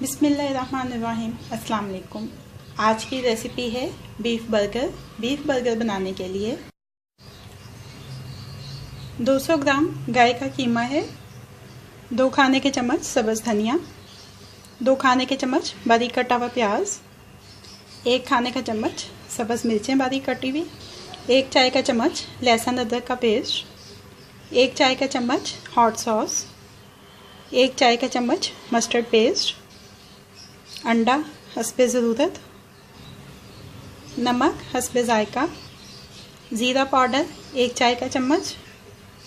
बिस्मिल्लाहिर्रहमानिर्रहीम। अस्सलाम वालेकुम। आज की रेसिपी है बीफ बर्गर। बीफ बर्गर बनाने के लिए 200 ग्राम गाय का कीमा है, 2 खाने के चम्मच सब्ज़ धनिया, 2 खाने के चम्मच बारीक कटा हुआ प्याज, 1 खाने का चम्मच सब्ज़ मिर्चें बारीक कटी हुई, 1 चाय का चम्मच लहसुन अदरक का पेस्ट, 1 चाय का चम्मच हॉट सॉस, 1 चाय का चम्मच मस्टर्ड पेस्ट, अंडा हस्बे ज़रूरत, नमक हस्बे ज़ायका, ज़ीरा पाउडर 1 चाय का चम्मच,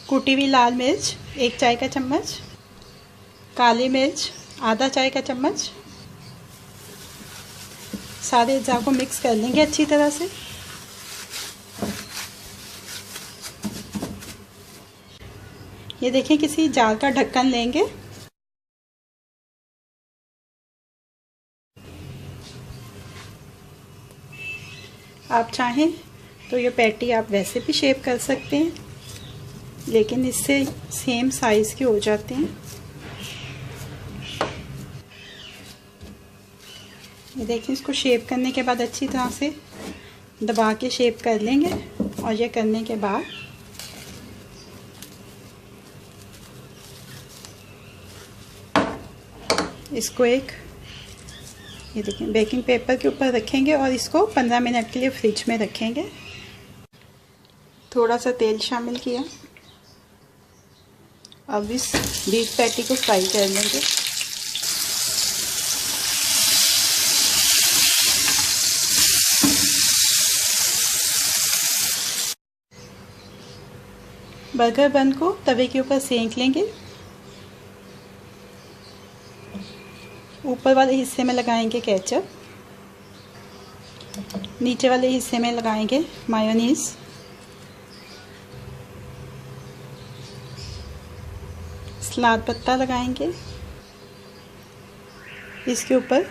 कुटी हुई लाल मिर्च 1 चाय का चम्मच, काली मिर्च आधा चाय का चम्मच। सारे अज्जा को मिक्स कर लेंगे अच्छी तरह से। ये देखें, किसी जार का ढक्कन लेंगे, आप चाहें तो ये पैटी आप वैसे भी शेप कर सकते हैं, लेकिन इससे सेम साइज़ के हो जाते हैं। ये देखिए, इसको शेप करने के बाद अच्छी तरह से दबा के शेप कर लेंगे। और ये करने के बाद इसको ये देखिए बेकिंग पेपर के ऊपर रखेंगे और इसको 15 मिनट के लिए फ्रिज में रखेंगे। थोड़ा सा तेल शामिल किया। अब इस बीफ पैटी को फ्राई कर लेंगे। बर्गर बन को तवे के ऊपर सेंक लेंगे। ऊपर वाले हिस्से में लगाएंगे केचप, नीचे वाले हिस्से में लगाएंगे मायोनीज, सलाद पत्ता लगाएंगे, इसके ऊपर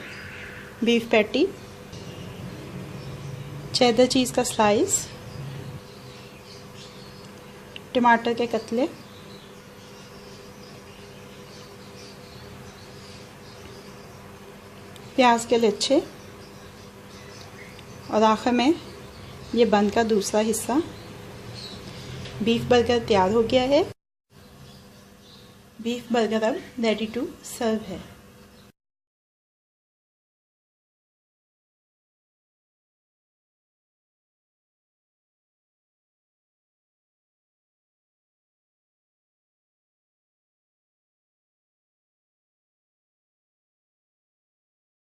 बीफ पैटी, चेडर चीज़ का स्लाइस, टमाटर के कतले, प्याज के लच्छे और आखिर में ये बन का दूसरा हिस्सा। बीफ बर्गर तैयार हो गया है। बीफ बर्गर अब रेडी टू सर्व है।